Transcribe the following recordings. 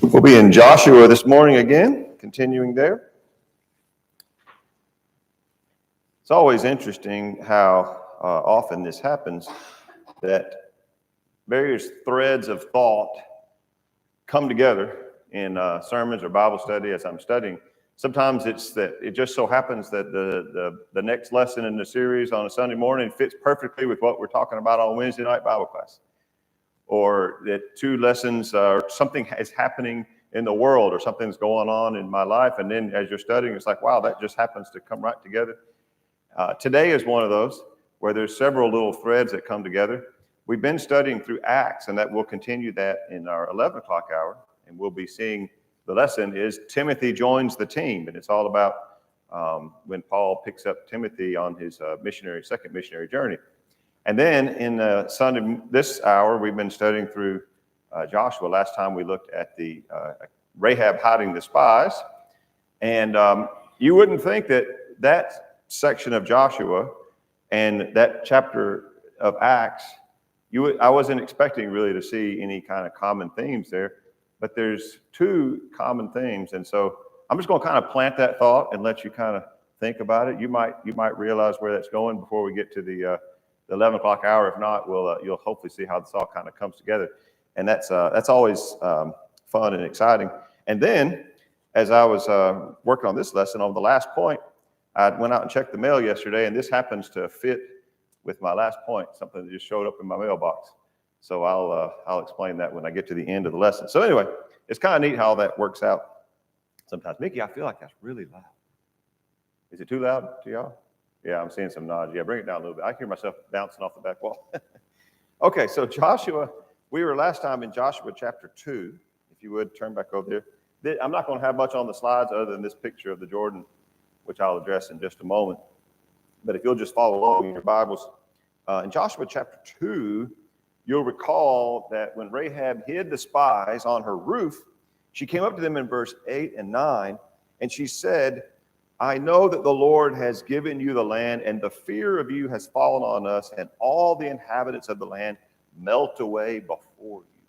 We'll be in Joshua this morning again, continuing there. It's always interesting how often this happens, that various threads of thought come together in sermons or Bible study as I'm studying. Sometimes it's that it just so happens that the next lesson in the series on a Sunday morning fits perfectly with what we're talking about on Wednesday night Bible class. Or that two lessons or something is happening in the world or something's going on in my life. And then as you're studying, it's like, wow, that just happens to come right together. Today is one of those where there's several little threads that come together. We've been studying through Acts, and that we'll continue that in our 11 o'clock hour. And we'll be seeing the lesson is Timothy joins the team. And it's all about when Paul picks up Timothy on his second missionary journey. And then in this hour, we've been studying through Joshua. Last time we looked at the Rahab hiding the spies. And you wouldn't think that section of Joshua and that chapter of Acts, I wasn't expecting really to see any kind of common themes there. But there's two common themes. And so I'm just going to kind of plant that thought and let you kind of think about it. You might realize where that's going before we get to the 11 o'clock hour. If not, you'll hopefully see how this all kind of comes together. And that's always fun and exciting. And then as I was working on this lesson, on the last point, I went out and checked the mail yesterday, and this happens to fit with my last point, something that just showed up in my mailbox. So I'll explain that when I get to the end of the lesson. So anyway, it's kind of neat how that works out sometimes. Mickey, I feel like that's really loud. Is it too loud to y'all? Yeah, I'm seeing some nods. Yeah, bring it down a little bit. I hear myself bouncing off the back wall. Okay, so Joshua, we were last time in Joshua chapter 2. If you would, turn back over there. I'm not going to have much on the slides other than this picture of the Jordan, which I'll address in just a moment. But if you'll just follow along in your Bibles, in Joshua chapter 2, you'll recall that when Rahab hid the spies on her roof, she came up to them in verse 8 and 9, and she said, I know that the Lord has given you the land, and the fear of you has fallen on us, and all the inhabitants of the land melt away before you.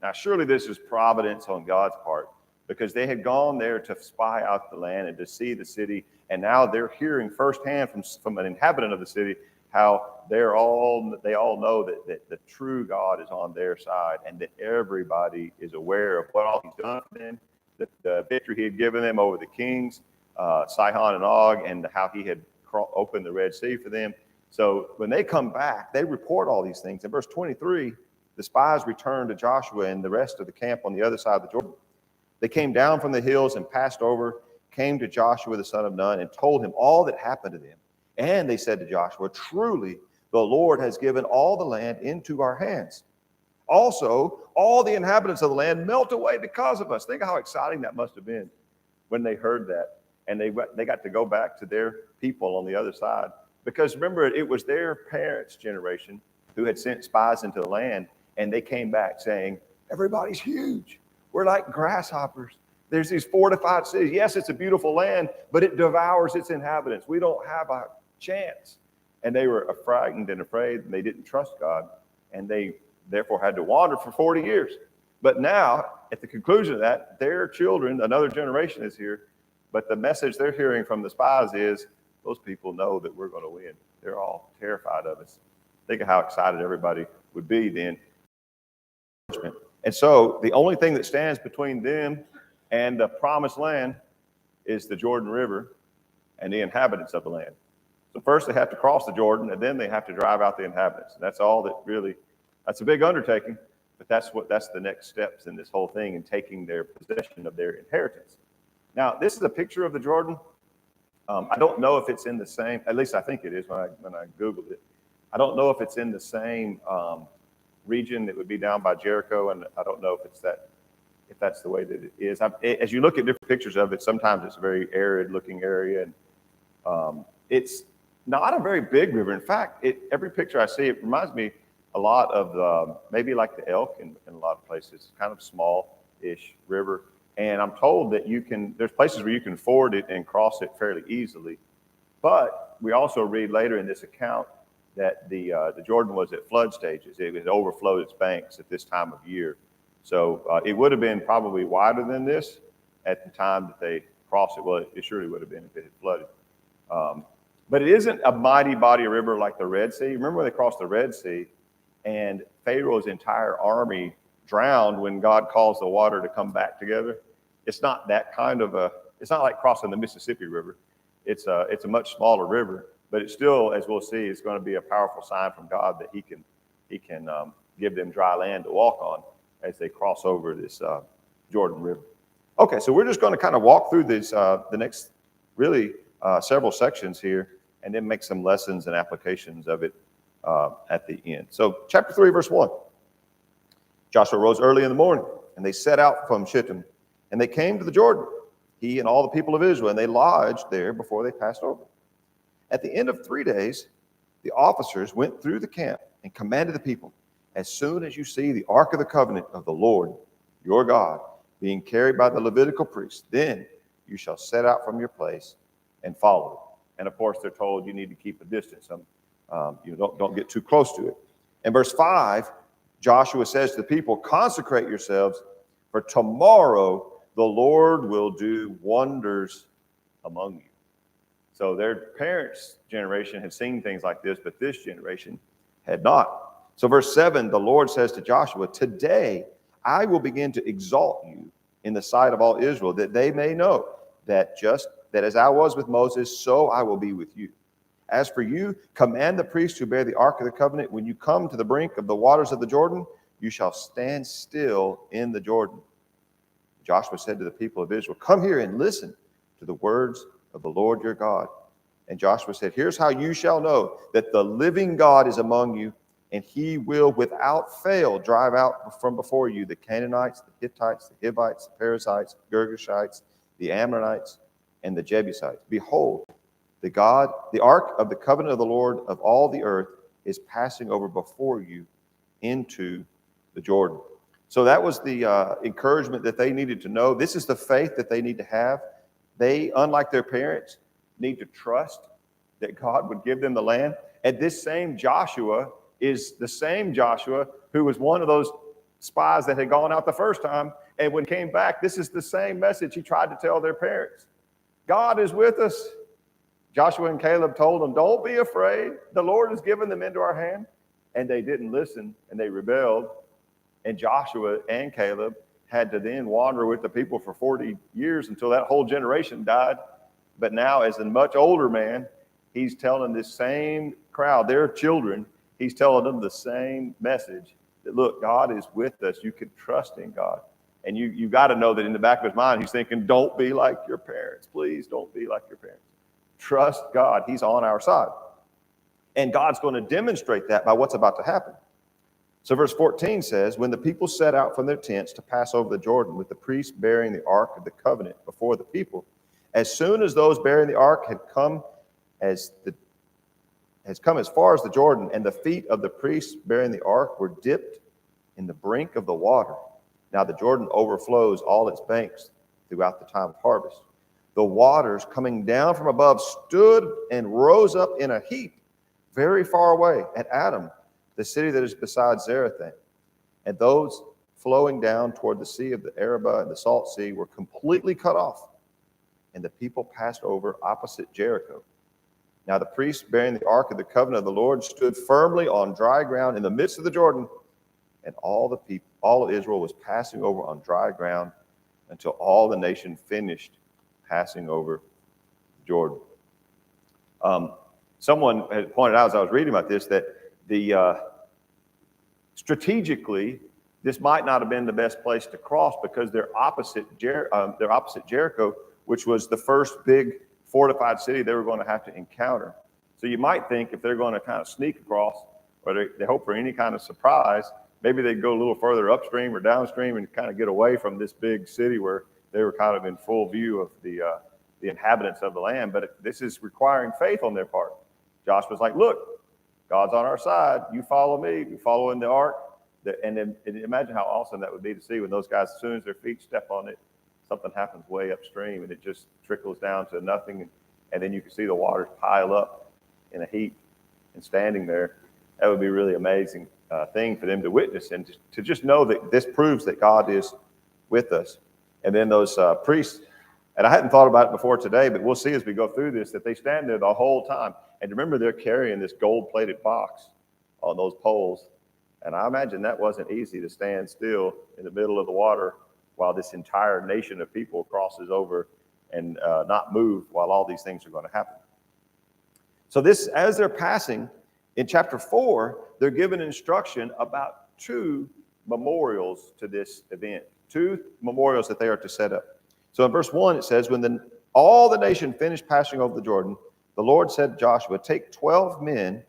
Now, surely this is providence on God's part, because they had gone there to spy out the land and to see the city, and now they're hearing firsthand from an inhabitant of the city how they all know that the true God is on their side, and that everybody is aware of what all he's done for them, the victory he had given them over the kings, Sihon and Og, and how he had opened the Red Sea for them. So when they come back, they report all these things. In verse 23, the spies returned to Joshua and the rest of the camp on the other side of the Jordan. They came down from the hills and passed over, came to Joshua the son of Nun, and told him all that happened to them. And they said to Joshua, truly, the Lord has given all the land into our hands. Also, all the inhabitants of the land melt away because of us. Think of how exciting that must have been when they heard that. And they got to go back to their people on the other side. Because remember, it was their parents' generation who had sent spies into the land, and they came back saying, everybody's huge. We're like grasshoppers. There's these fortified cities. Yes, it's a beautiful land, but it devours its inhabitants. We don't have a chance. And they were frightened and afraid, and they didn't trust God, and they therefore had to wander for 40 years. But now, at the conclusion of that, their children, another generation is here, but the message they're hearing from the spies is, those people know that we're going to win. They're all terrified of us. Think of how excited everybody would be then. And so the only thing that stands between them and the promised land is the Jordan River and the inhabitants of the land. So first they have to cross the Jordan, and then they have to drive out the inhabitants. And that's all that really, that's a big undertaking, but that's the next steps in this whole thing, in taking their possession of their inheritance. Now, this is a picture of the Jordan. I don't know if it's in the same, at least I think it is when I Googled it. I don't know if it's in the same region that would be down by Jericho, and I don't know if that's the way that it is. As you look at different pictures of it, sometimes it's a very arid looking area, and it's not a very big river. In fact, every picture I see, it reminds me a lot of maybe like the Elk in a lot of places, kind of small-ish river. And I'm told that there's places where you can ford it and cross it fairly easily. But we also read later in this account that the Jordan was at flood stages. It had overflowed its banks at this time of year. So it would have been probably wider than this at the time that they crossed it. Well, it surely would have been if it had flooded. But it isn't a mighty body of river like the Red Sea. Remember when they crossed the Red Sea and Pharaoh's entire army drowned when God caused the water to come back together? It's not that kind of it's not like crossing the Mississippi River. It's a much smaller river, but it's still, as we'll see, it's going to be a powerful sign from God that he can give them dry land to walk on as they cross over this Jordan River. Okay, so we're just going to kind of walk through this, the next really several sections here, and then make some lessons and applications of it at the end. So chapter 3, verse 1. Joshua rose early in the morning, and they set out from Shittim, and they came to the Jordan, he and all the people of Israel, and they lodged there before they passed over. At the end of 3 days, the officers went through the camp and commanded the people, as soon as you see the Ark of the Covenant of the Lord, your God, being carried by the Levitical priests, then you shall set out from your place and follow it. And of course, they're told you need to keep a distance. You don't get too close to it. In verse 5, Joshua says to the people, consecrate yourselves, for tomorrow the Lord will do wonders among you. So their parents' generation had seen things like this, but this generation had not. So verse 7, the Lord says to Joshua, today I will begin to exalt you in the sight of all Israel, that they may know that as I was with Moses, so I will be with you. As for you, command the priests who bear the Ark of the Covenant, when you come to the brink of the waters of the Jordan, you shall stand still in the Jordan. Joshua said to the people of Israel, come here and listen to the words of the Lord your God. And Joshua said, here's how you shall know that the living God is among you, and he will without fail drive out from before you the Canaanites, the Hittites, the Hivites, the Perizzites, the Girgashites, the Ammonites, and the Jebusites. Behold, the ark of the covenant of the Lord of all the earth is passing over before you into the Jordan. So that was the encouragement that they needed to know. This is the faith that they need to have. They, unlike their parents, need to trust that God would give them the land. And this same Joshua is the same Joshua who was one of those spies that had gone out the first time. And when he came back, this is the same message he tried to tell their parents. God is with us. Joshua and Caleb told them, don't be afraid. The Lord has given them into our hand. And they didn't listen, and they rebelled. And Joshua and Caleb had to then wander with the people for 40 years until that whole generation died. But now, as a much older man, he's telling this same crowd, their children, he's telling them the same message that, look, God is with us. You can trust in God. And you got to know that in the back of his mind, he's thinking, don't be like your parents. Please don't be like your parents. Trust God. He's on our side. And God's going to demonstrate that by what's about to happen. So verse 14 says, when the people set out from their tents to pass over the Jordan with the priests bearing the Ark of the Covenant before the people, as soon as those bearing the Ark had come as far as the Jordan, and the feet of the priests bearing the Ark were dipped in the brink of the water. Now the Jordan overflows all its banks throughout the time of harvest. The waters coming down from above stood and rose up in a heap very far away at Adam, the city that is beside Zarethan. And those flowing down toward the sea of the Arabah and the Salt Sea were completely cut off. And the people passed over opposite Jericho. Now the priests bearing the Ark of the Covenant of the Lord stood firmly on dry ground in the midst of the Jordan. And all of Israel was passing over on dry ground until all the nation finished passing over Jordan. Someone had pointed out as I was reading about this that strategically, this might not have been the best place to cross because they're opposite Jericho, which was the first big fortified city they were going to have to encounter. So you might think if they're going to kind of sneak across, or they hope for any kind of surprise, maybe they'd go a little further upstream or downstream and kind of get away from this big city where they were kind of in full view of the inhabitants of the land. But this is requiring faith on their part. Joshua's like, look, God's on our side. You follow me. You follow in the ark. And imagine how awesome that would be to see when those guys, as soon as their feet step on it, something happens way upstream and it just trickles down to nothing. And then you can see the waters pile up in a heap and standing there. That would be really amazing. thing for them to witness and to just know that this proves that God is with us. And then those priests, and I hadn't thought about it before today, but we'll see as we go through this, that they stand there the whole time. And remember, they're carrying this gold-plated box on those poles. And I imagine that wasn't easy to stand still in the middle of the water while this entire nation of people crosses over and not move while all these things are going to happen. So this, as they're passing, in chapter 4, they're given instruction about 2 memorials to this event, 2 memorials that they are to set up. So in verse 1, it says, when all the nation finished passing over the Jordan, the Lord said to Joshua, take 12 men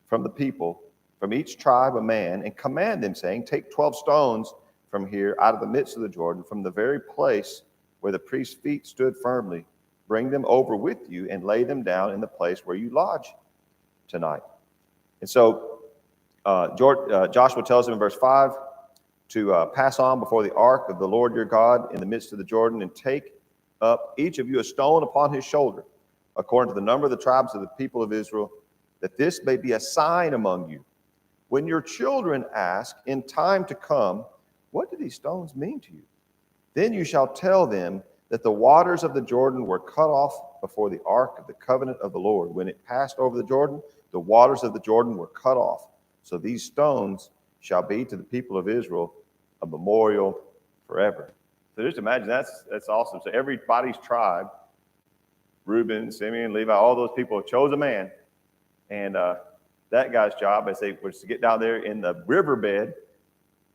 from the people, from each tribe a man, and command them, saying, take 12 stones from here out of the midst of the Jordan, from the very place where the priest's feet stood firmly. Bring them over with you and lay them down in the place where you lodge tonight. And so Joshua tells them in verse 5 to pass on before the ark of the Lord your God in the midst of the Jordan, and take up each of you a stone upon his shoulder, according to the number of the tribes of the people of Israel, that this may be a sign among you. When your children ask in time to come, what do these stones mean to you? Then you shall tell them that the waters of the Jordan were cut off before the ark of the covenant of the Lord. When it passed over the Jordan, the waters of the Jordan were cut off. So these stones shall be to the people of Israel a memorial forever. So just imagine, that's awesome. So everybody's tribe, Reuben, Simeon, Levi, all those people chose a man. And that guy's job, as they was to get down there in the riverbed,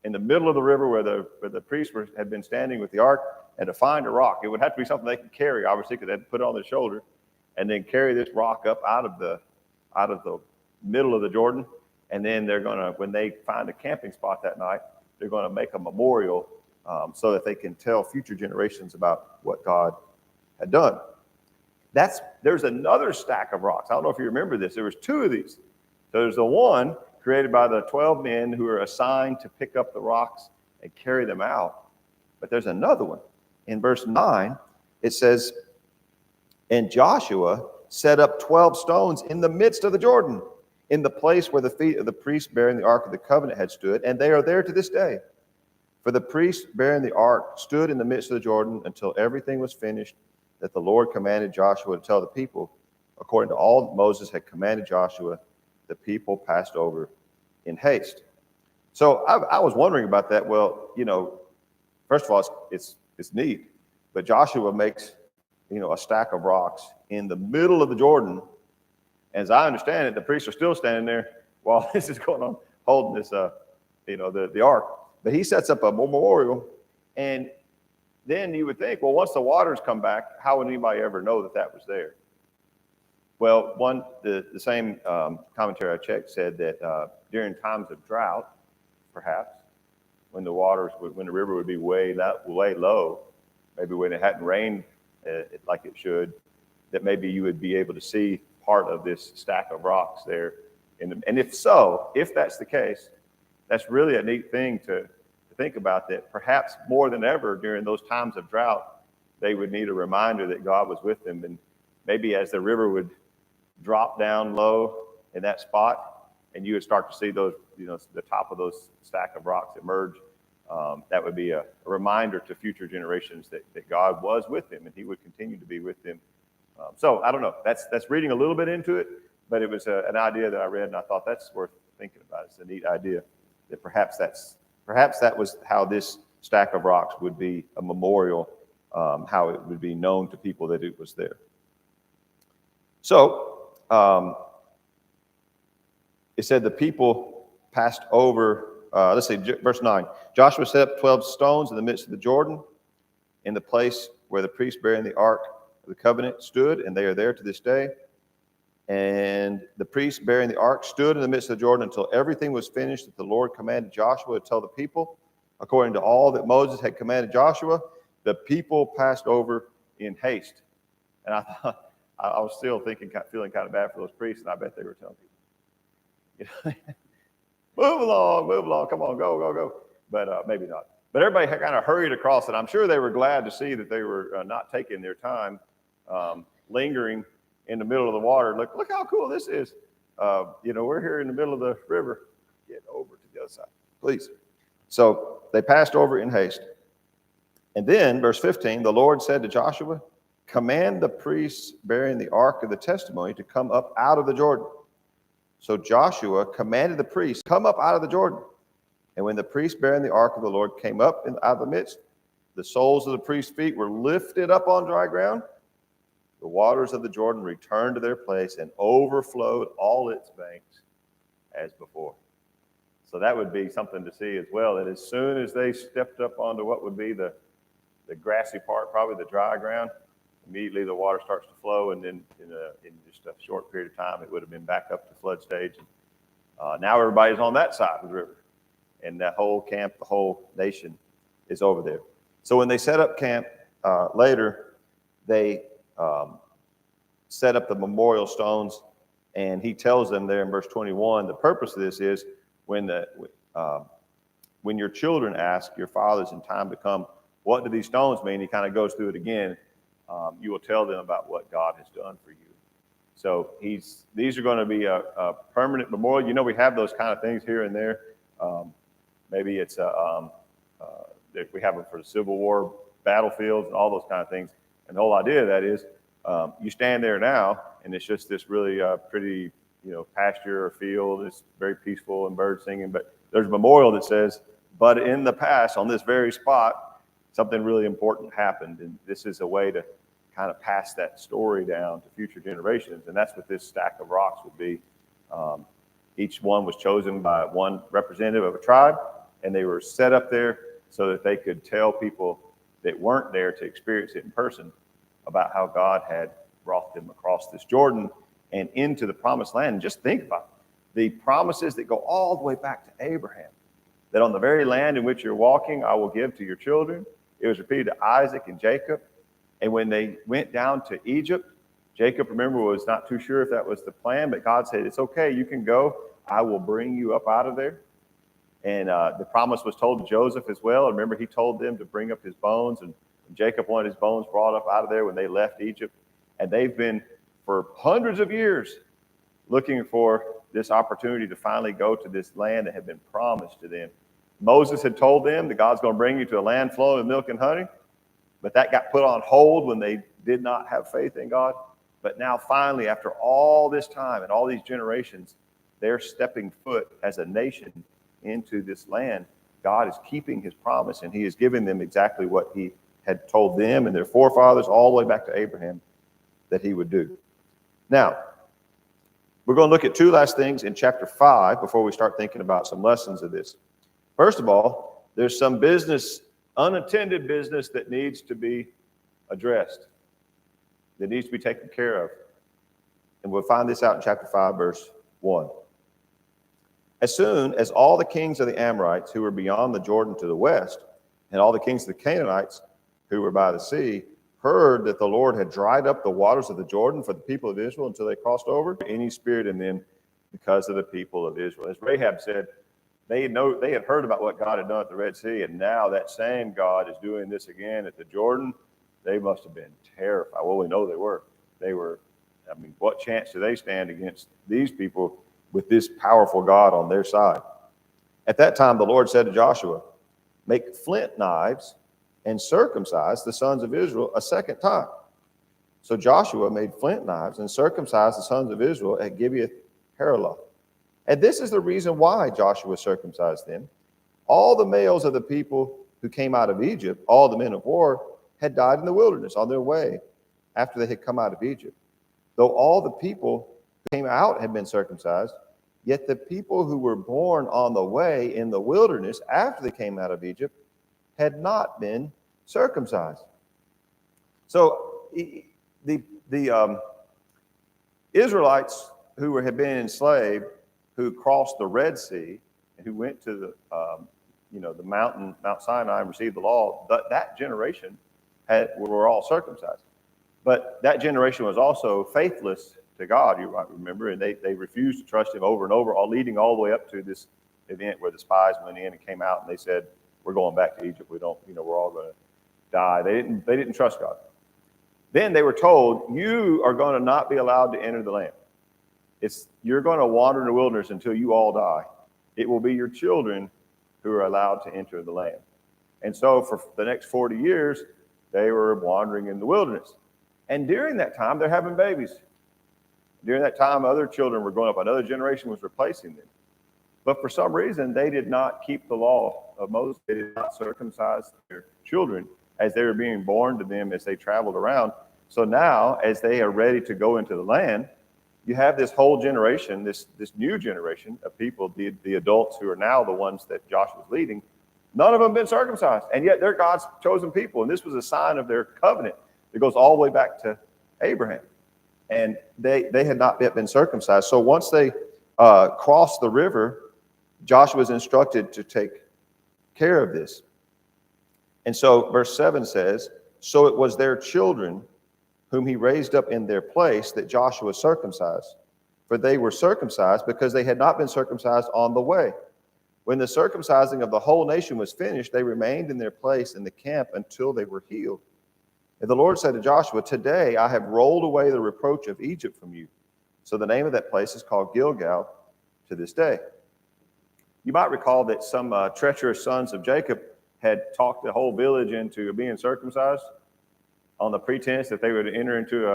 in the middle of the river where the priests had been standing with the ark, and to find a rock. It would have to be something they could carry, obviously, because they had to put it on their shoulder, and then carry this rock up out of the middle of the Jordan. And then they're going to, when they find a camping spot that night, they're going to make a memorial so that they can tell future generations about what God had done. There's another stack of rocks. I don't know if you remember this. There was 2 of these. So there's the one created by the 12 men who are assigned to pick up the rocks and carry them out. But there's another one. In verse 9, it says, and Joshua set up 12 stones in the midst of the Jordan, in the place where the feet of the priests bearing the ark of the covenant had stood, and they are there to this day. For the priests bearing the ark stood in the midst of the Jordan until everything was finished that the Lord commanded Joshua to tell the people. According to all that Moses had commanded Joshua, the people passed over in haste. So I was wondering about that. Well, first of all, it's neat, but Joshua makes, a stack of rocks in the middle of the Jordan. As I understand it, the priests are still standing there while this is going on, holding this, the ark. But he sets up a memorial, and then you would think, well, once the waters come back, how would anybody ever know that was there? Well, the same commentary I checked said that during times of drought, perhaps, when the river would be way low, maybe when it hadn't rained like it should, that maybe you would be able to see part of this stack of rocks there. And if that's the case, that's really a neat thing to think about, that perhaps more than ever during those times of drought, they would need a reminder that God was with them. And maybe as the river would drop down low in that spot, and you would start to see those, the top of those stack of rocks emerge, that would be a reminder to future generations that God was with them and he would continue to be with them. So I don't know, that's reading a little bit into it, but it was an idea that I read and I thought that's worth thinking about. It's a neat idea that perhaps that was how this stack of rocks would be a memorial, how it would be known to people that it was there. So it said the people passed over, let's see, verse 9. Joshua set up 12 stones in the midst of the Jordan, in the place where the priests bearing the ark of the covenant stood, and they are there to this day. And the priests bearing the ark stood in the midst of the Jordan until everything was finished that the Lord commanded Joshua to tell the people. According to all that Moses had commanded Joshua, the people passed over in haste. And I thought, I was still feeling kind of bad for those priests, and I bet they were telling people, move along, come on, go. But maybe not. But everybody kind of hurried across, and I'm sure they were glad to see that they were not taking their time, lingering in the middle of the water. Look how cool this is. We're here in the middle of the river. Get over other side, please. So they passed over in haste. And then, verse 15, the Lord said to Joshua, command the priests bearing the ark of the testimony to come up out of the Jordan. So Joshua commanded the priests, come up out of the Jordan. And when the priests bearing the ark of the Lord came up out of the midst, the soles of the priests' feet were lifted up on dry ground. The waters of the Jordan returned to their place and overflowed all its banks as before. So that would be something to see as well, that as soon as they stepped up onto what would be the grassy part, probably the dry ground, immediately the water starts to flow, and then in just a short period of time, it would have been back up to flood stage. And now everybody's on that side of the river, and that whole camp, the whole nation is over there. So when they set up camp later, they set up the memorial stones, and he tells them there in verse 21, the purpose of this is when your children ask your fathers in time to come, what do these stones mean? He kind of goes through it again. You will tell them about what God has done for you. So these are going to be a permanent memorial. You know, we have those kind of things here and there. Maybe it's we have them for the Civil War battlefields and all those kind of things. And the whole idea of that is you stand there now, and it's just this really pretty, pasture or field. It's very peaceful and birds singing. But there's a memorial that says, but in the past, on this very spot, something really important happened. And this is a way to kind of pass that story down to future generations. And that's what this stack of rocks would be. Each one was chosen by one representative of a tribe, and they were set up there so that they could tell people that weren't there to experience it in person about how God had brought them across this Jordan and into the promised land. And just think about it. The promises that go all the way back to Abraham, that on the very land in which you're walking, I will give to your children. It was repeated to Isaac and Jacob. And when they went down to Egypt, Jacob, remember, was not too sure if that was the plan, but God said, it's okay, you can go. I will bring you up out of there. And the promise was told to Joseph as well. Remember, he told them to bring up his bones, and Jacob wanted his bones brought up out of there when they left Egypt. And they've been, for hundreds of years, looking for this opportunity to finally go to this land that had been promised to them. Moses had told them that God's going to bring you to a land flowing with milk and honey, but that got put on hold when they did not have faith in God. But now finally, after all this time and all these generations, they're stepping foot as a nation into this land. God is keeping his promise, and he is giving them exactly what he had told them and their forefathers all the way back to Abraham that he would do. Now, we're going to look at two last things in chapter 5 before we start thinking about some lessons of this. First of all, there's some business, unattended business, that needs to be addressed, that needs to be taken care of. And we'll find this out in chapter 5, verse 1. As soon as all the kings of the Amorites who were beyond the Jordan to the west, and all the kings of the Canaanites who were by the sea, heard that the Lord had dried up the waters of the Jordan for the people of Israel until they crossed over, any spirit in them because of the people of Israel. As Rahab said, they had heard about what God had done at the Red Sea, and now that same God is doing this again at the Jordan. They must have been terrified. Well, we know they were. What chance do they stand against these people with this powerful God on their side? At that time, the Lord said to Joshua, make flint knives and circumcise the sons of Israel a second time. So Joshua made flint knives and circumcised the sons of Israel at Gibeath Haaraloth. And this is the reason why Joshua circumcised them. All the males of the people who came out of Egypt, all the men of war, had died in the wilderness on their way after they had come out of Egypt. Though all the people who came out had been circumcised, yet the people who were born on the way in the wilderness after they came out of Egypt had not been circumcised. So the Israelites who had been enslaved, who crossed the Red Sea and who went to the mountain, Mount Sinai, and received the law, that generation were all circumcised. But that generation was also faithless to God, you might remember, and they refused to trust him over and over, all leading all the way up to this event where the spies went in and came out and they said, we're going back to Egypt. We're all going to die. They didn't trust God. Then they were told, you are going to not be allowed to enter the land. You're going to wander in the wilderness until you all die. It will be your children who are allowed to enter the land. And so for the next 40 years, they were wandering in the wilderness. And during that time, they're having babies. During that time, other children were growing up. Another generation was replacing them. But for some reason, they did not keep the law of Moses. They did not circumcise their children as they were being born to them as they traveled around. So now, as they are ready to go into the land, you have this whole generation, this new generation of people, the adults who are now the ones that Joshua's leading. None of them have been circumcised, and yet they're God's chosen people. And this was a sign of their covenant that goes all the way back to Abraham. And they had not yet been circumcised. So once they crossed the river, Joshua was instructed to take care of this. And so verse 7 says, so it was their children whom he raised up in their place that Joshua circumcised. For they were circumcised because they had not been circumcised on the way. When the circumcising of the whole nation was finished, they remained in their place in the camp until they were healed. And the Lord said to Joshua, today I have rolled away the reproach of Egypt from you. So the name of that place is called Gilgal to this day. You might recall that some treacherous sons of Jacob had talked the whole village into being circumcised on the pretense that they would enter into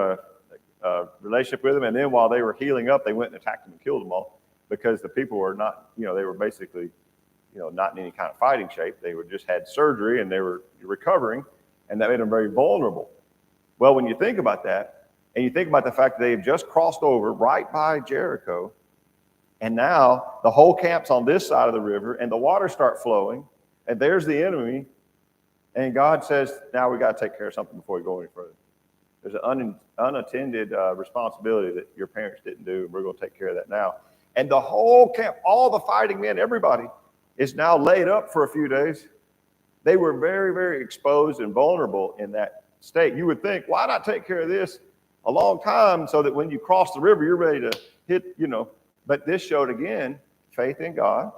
a relationship with him. And then while they were healing up, they went and attacked them and killed them all because the people were not, they were basically, not in any kind of fighting shape. They were just had surgery and they were recovering, and that made them very vulnerable. Well, when you think about that, and you think about the fact that they have just crossed over right by Jericho, and now the whole camp's on this side of the river, and the waters start flowing, and there's the enemy, and God says, now we got to take care of something before we go any further. There's an unattended responsibility that your parents didn't do, and we're going to take care of that now. And the whole camp, all the fighting men, everybody, is now laid up for a few days. They were very, very exposed and vulnerable in that state. You would think, why not take care of this a long time so that when you cross the river, you're ready to hit, But this showed, again, faith in God,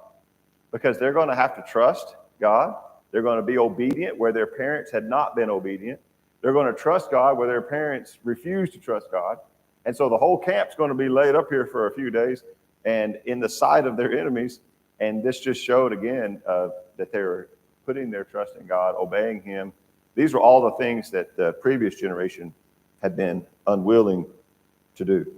because they're going to have to trust God. They're going to be obedient where their parents had not been obedient. They're going to trust God where their parents refused to trust God. And so the whole camp's going to be laid up here for a few days and in the sight of their enemies. And this just showed, again, that they were putting their trust in God, obeying him. These were all the things that the previous generation had been unwilling to do.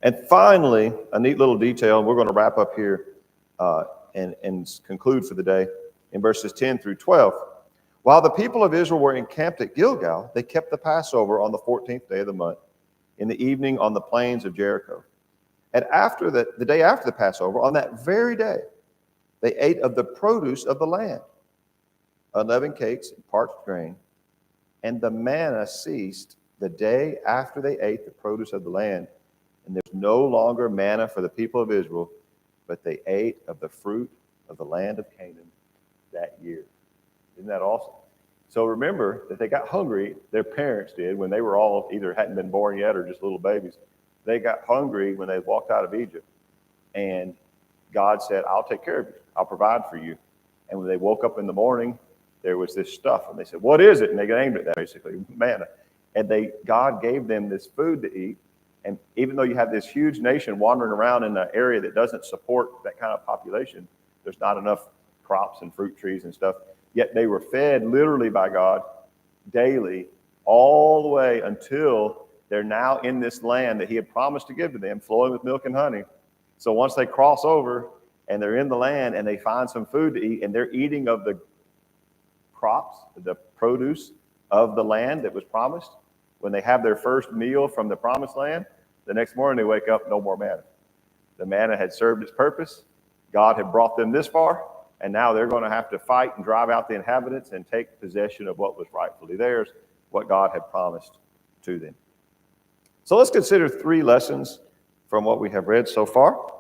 And finally, a neat little detail, and we're going to wrap up here and conclude for the day in verses 10 through 12. While the people of Israel were encamped at Gilgal, they kept the Passover on the 14th day of the month, in the evening on the plains of Jericho. And after the day after the Passover, on that very day, they ate of the produce of the land, unleavened cakes and parched grain, and the manna ceased the day after they ate the produce of the land. And there's no longer manna for the people of Israel, but they ate of the fruit of the land of Canaan that year. Isn't that awesome? So remember that they got hungry, their parents did, when they were all either hadn't been born yet or just little babies. They got hungry when they walked out of Egypt. And God said, I'll take care of you. I'll provide for you. And when they woke up in the morning, there was this stuff. And they said, what is it? And they named it that, basically, manna. And God gave them this food to eat. And even though you have this huge nation wandering around in an area that doesn't support that kind of population, there's not enough crops and fruit trees and stuff, yet they were fed literally by God daily all the way until they're now in this land that he had promised to give to them, flowing with milk and honey. So once they cross over and they're in the land and they find some food to eat and they're eating of the crops, the produce of the land that was promised, when they have their first meal from the promised land, the next morning they wake up, no more manna. The manna had served its purpose. God had brought them this far, and now they're going to have to fight and drive out the inhabitants and take possession of what was rightfully theirs, what God had promised to them. So let's consider 3 lessons from what we have read so far.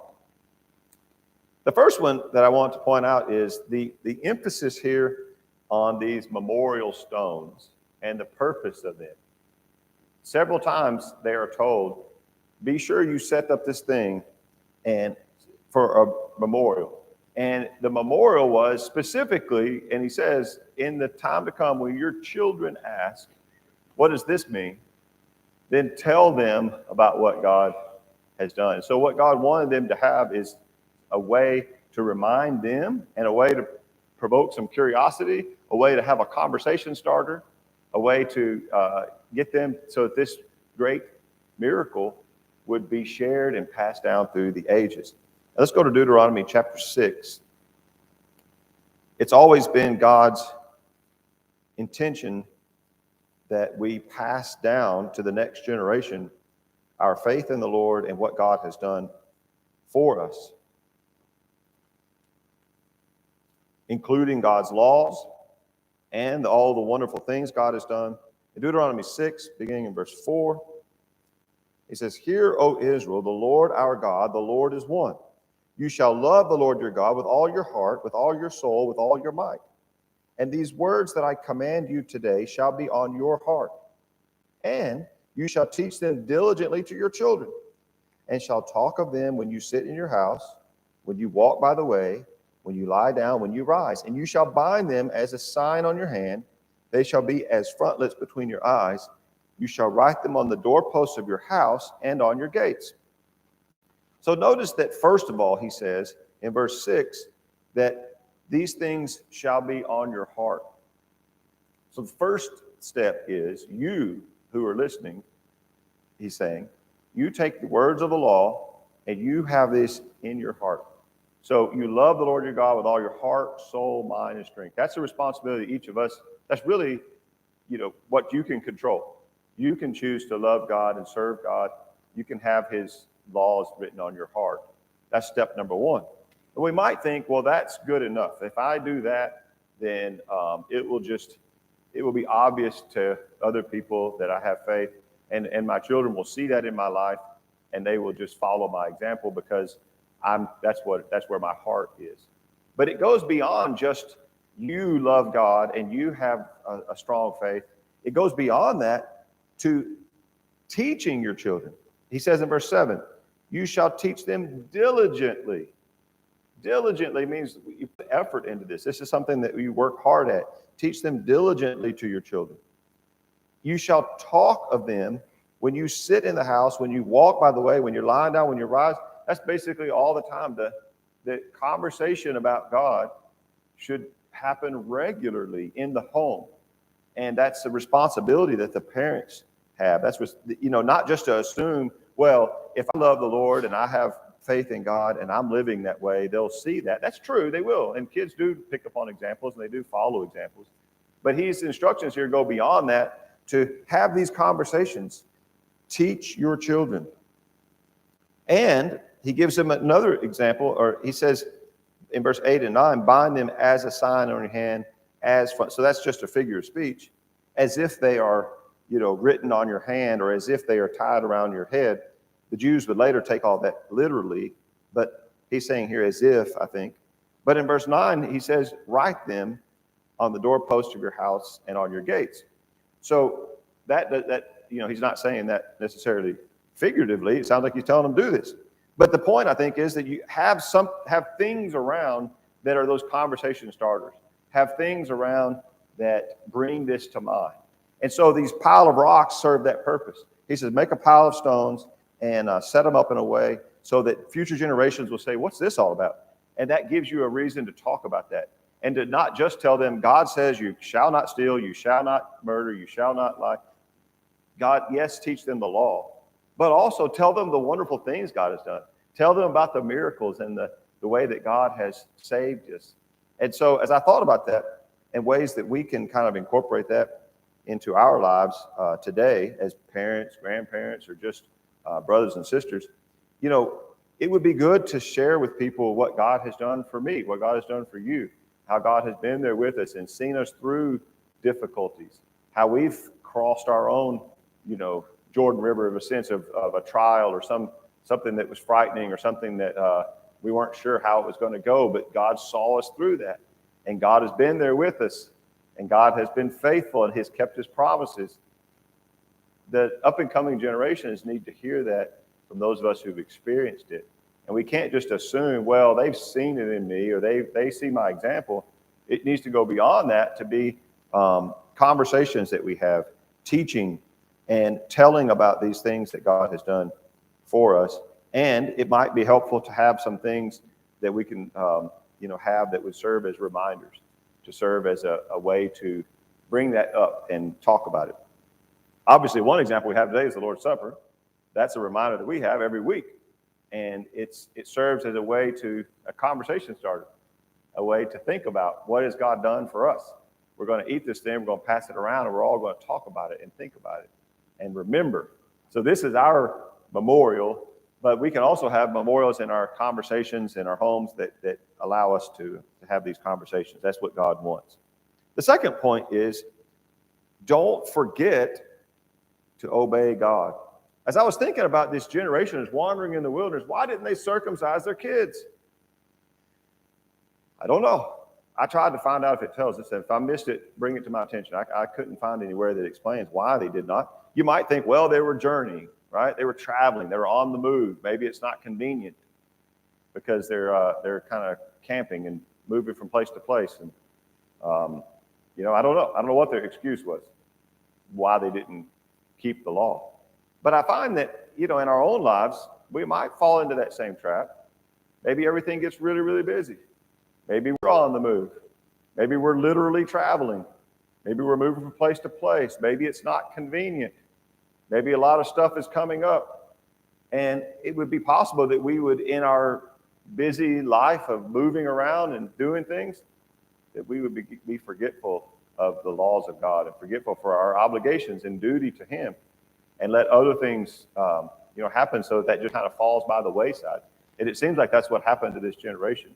The first one that I want to point out is the emphasis here on these memorial stones and the purpose of them. Several times they are told, be sure you set up this thing and for a memorial. And the memorial was specifically, and he says, in the time to come when your children ask, what does this mean? Then tell them about what God has done. So what God wanted them to have is a way to remind them, and a way to provoke some curiosity, a way to have a conversation starter, a way to get them so that this great miracle would be shared and passed down through the ages. Now let's go to Deuteronomy chapter 6. It's always been God's intention that we pass down to the next generation our faith in the Lord and what God has done for us, including God's laws and all the wonderful things God has done. In Deuteronomy 6, beginning in verse 4, he says, "Hear, O Israel, the Lord our God, the Lord is one. You shall love the Lord your God with all your heart, with all your soul, with all your might. And these words that I command you today shall be on your heart. And you shall teach them diligently to your children, and shall talk of them when you sit in your house, when you walk by the way, when you lie down, when you rise. And you shall bind them as a sign on your hand. They shall be as frontlets between your eyes. You shall write them on the doorposts of your house and on your gates." So notice that first of all, he says in verse 6 that these things shall be on your heart. So the first step is you who are listening, he's saying, you take the words of the law and you have this in your heart. So you love the Lord your God with all your heart, soul, mind, and strength. That's a responsibility of each of us. That's really, what you can control. You can choose to love God and serve God. You can have his laws written on your heart. That's step number one. And we might think, well, that's good enough. If I do that, then it will be obvious to other people that I have faith, and my children will see that in my life, and they will just follow my example because that's where my heart is. But it goes beyond just you love God and you have a strong faith. It goes beyond that to teaching your children. He says in verse 7, you shall teach them diligently. Diligently means you put effort into this. This is something that you work hard at. Teach them diligently to your children. You shall talk of them when you sit in the house, when you walk by the way, when you're lying down, when you rise. That's basically all the time. The conversation about God should happen regularly in the home. And that's the responsibility that the parents have. That's what, not just to assume, well, if I love the Lord and I have faith in God and I'm living that way, they'll see that. That's true, they will. And kids do pick up on examples and they do follow examples. But his instructions here go beyond that to have these conversations. Teach your children. And he gives them another example, or he says in verse 8 and 9, bind them as a sign on your hand, as front. So that's just a figure of speech, as if they are, written on your hand, or as if they are tied around your head. The Jews would later take all that literally, but he's saying here as if, I think. But in verse 9, he says, write them on the doorpost of your house and on your gates. So that he's not saying that necessarily figuratively. It sounds like he's telling them to do this. But the point, I think, is that you have things around that are those conversation starters. Have things around that bring this to mind. And so these pile of rocks serve that purpose. He says, make a pile of stones and set them up in a way so that future generations will say, what's this all about? And that gives you a reason to talk about that. And to not just tell them, God says you shall not steal, you shall not murder, you shall not lie. God, yes, teach them the law, but also tell them the wonderful things God has done. Tell them about the miracles and the way that God has saved us. And so as I thought about that and ways that we can kind of incorporate that into our lives today as parents, grandparents, or just brothers and sisters, it would be good to share with people what God has done for me, what God has done for you, how God has been there with us and seen us through difficulties, how we've crossed our own, Jordan River of a sense of a trial or something that was frightening or something that we weren't sure how it was going to go, but God saw us through that. And God has been there with us. And God has been faithful and has kept his promises. The up and coming generations need to hear that from those of us who've experienced it. And we can't just assume, well, they've seen it in me or they see my example. It needs to go beyond that to be conversations that we have, teaching and telling about these things that God has done for us. And it might be helpful to have some things that we can, have that would serve as reminders, to serve as a way to bring that up and talk about it. Obviously, one example we have today is the Lord's Supper. That's a reminder that we have every week. And it serves as a conversation starter, a way to think about what has God done for us. We're going to eat this thing, we're going to pass it around, and we're all going to talk about it and think about it and remember. So this is our memorial, but we can also have memorials in our conversations in our homes that allow us to have these conversations. That's what God wants. The second point is, don't forget to obey God. As I was thinking about this generation that's wandering in the wilderness, why didn't they circumcise their kids? I don't know. I tried to find out if it tells us, and if I missed it, bring it to my attention. I couldn't find anywhere that explains why they did not. You might think, well, they were journeying, right? They were traveling. They were on the move. Maybe it's not convenient because they're kind of camping and moving from place to place. And I don't know. I don't know what their excuse was, why they didn't keep the law. But I find that, in our own lives, we might fall into that same trap. Maybe everything gets really, really busy. Maybe we're on the move. Maybe we're literally traveling. Maybe we're moving from place to place. Maybe it's not convenient. Maybe a lot of stuff is coming up. And it would be possible that we would, in our busy life of moving around and doing things, that we would be forgetful of the laws of God and forgetful for our obligations and duty to Him, and let other things happen so that just kind of falls by the wayside. And it seems like that's what happened to this generation.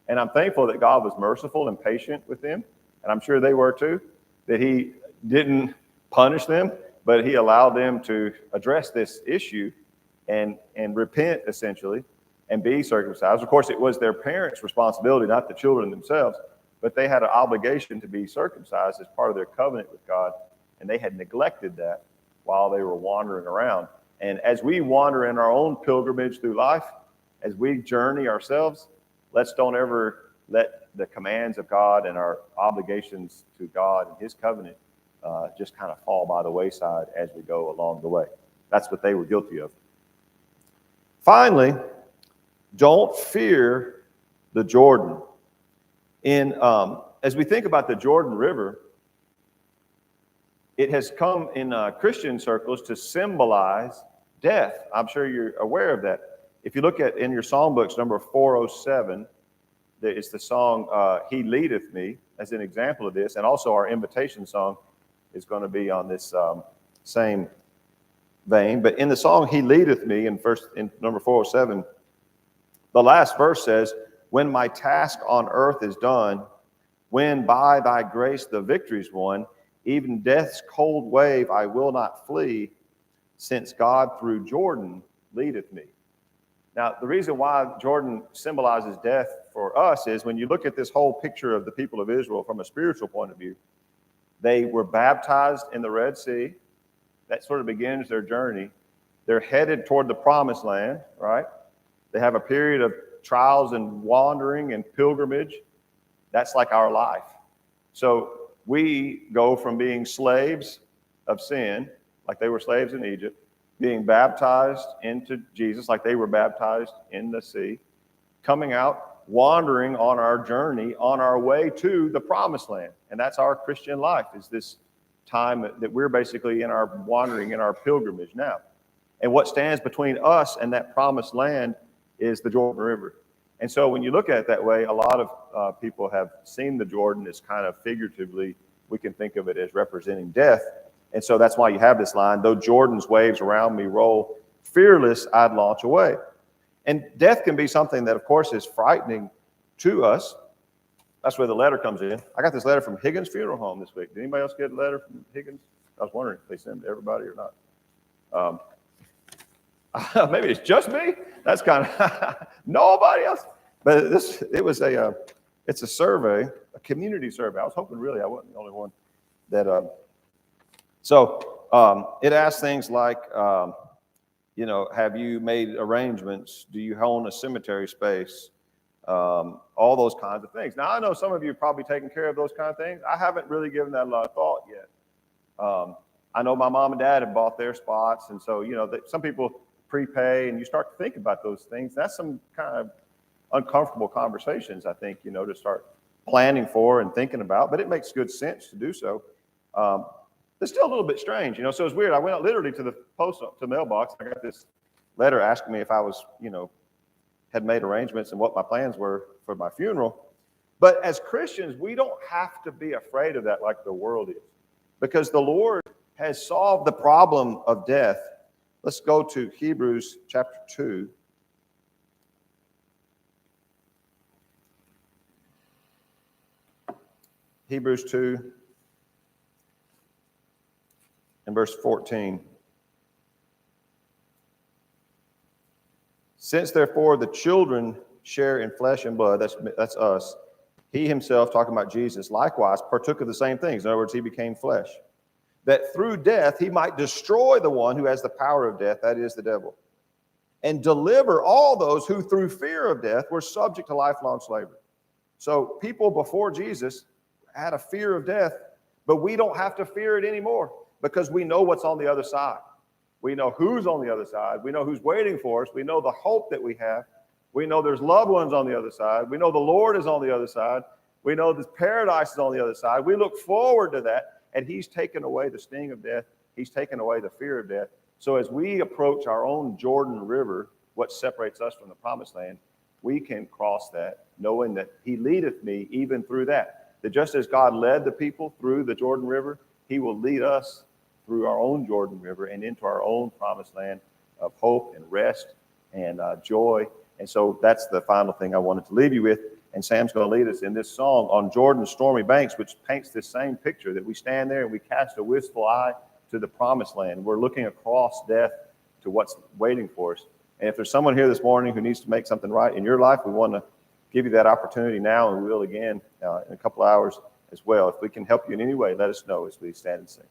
And I'm thankful that God was merciful and patient with them, and I'm sure they were too, that He didn't punish them, but He allowed them to address this issue and repent, essentially, and be circumcised. Of course, it was their parents' responsibility, not the children themselves, but they had an obligation to be circumcised as part of their covenant with God, and they had neglected that while they were wandering around. And as we wander in our own pilgrimage through life, as we journey ourselves, let's don't ever let the commands of God and our obligations to God and His covenant just kind of fall by the wayside as we go along the way. That's what they were guilty of. Finally, don't fear the Jordan. As we think about the Jordan River, it has come in Christian circles to symbolize death. I'm sure you're aware of that. If you look at in your songbooks, number 407, it's the song, He Leadeth Me, as an example of this. And also our invitation song is going to be on this same vein. But in the song, He Leadeth Me, in number 407, the last verse says, when my task on earth is done, when by thy grace the victory's won, even death's cold wave I will not flee, since God through Jordan leadeth me. Now, the reason why Jordan symbolizes death for us is when you look at this whole picture of the people of Israel from a spiritual point of view, they were baptized in the Red Sea. That sort of begins their journey. They're headed toward the promised land, right? They have a period of trials and wandering and pilgrimage. That's like our life. So we go from being slaves of sin, like they were slaves in Egypt, being baptized into Jesus, like they were baptized in the sea, coming out, wandering on our journey, on our way to the promised land. And that's our Christian life, is this time that we're basically in our wandering, in our pilgrimage now. And what stands between us and that promised land is the Jordan River. And so when you look at it that way, a lot of people have seen the Jordan as kind of figuratively, we can think of it as representing death. And so that's why you have this line, though Jordan's waves around me roll, fearless I'd launch away. And death can be something that, of course, is frightening to us. That's where the letter comes in. I got this letter from Higgins Funeral Home this week. Did anybody else get a letter from Higgins? I was wondering if they send it to everybody or not. Maybe it's just me. That's kind of nobody else. But it's a survey, a community survey. I was hoping really I wasn't the only one that. So it asks things like, have you made arrangements? Do you own a cemetery space? All those kinds of things. Now, I know some of you have probably taken care of those kind of things. I haven't really given that a lot of thought yet. I know my mom and dad have bought their spots. And so, some people prepay and you start to think about those things. That's some kind of uncomfortable conversations, I think, to start planning for and thinking about, but it makes good sense to do so. It's still a little bit strange, so it's weird. I went out literally to the mailbox. I got this letter asking me if I was, had made arrangements and what my plans were for my funeral. But as Christians, we don't have to be afraid of that like the world is, because the Lord has solved the problem of death. Let's go to Hebrews chapter 2. Hebrews 2 and verse 14. Since therefore the children share in flesh and blood, that's us, he himself, talking about Jesus, likewise partook of the same things. In other words, he became flesh, that through death he might destroy the one who has the power of death, that is the devil, and deliver all those who through fear of death were subject to lifelong slavery. So people before Jesus had a fear of death, but we don't have to fear it anymore because we know what's on the other side. We know who's on the other side. We know who's waiting for us. We know the hope that we have. We know there's loved ones on the other side. We know the Lord is on the other side. We know this paradise is on the other side. We look forward to that, and he's taken away the sting of death. He's taken away the fear of death. So as we approach our own Jordan River, what separates us from the promised land, we can cross that knowing that he leadeth me even through that. That just as God led the people through the Jordan River, he will lead us through our own Jordan River and into our own promised land of hope and rest and joy. And so that's the final thing I wanted to leave you with. And Sam's going to lead us in this song on Jordan's stormy banks, which paints this same picture that we stand there and we cast a wistful eye to the promised land. We're looking across death to what's waiting for us. And if there's someone here this morning who needs to make something right in your life, we want to give you that opportunity now, and we will again in a couple of hours as well. If we can help you in any way, let us know as we stand and sing.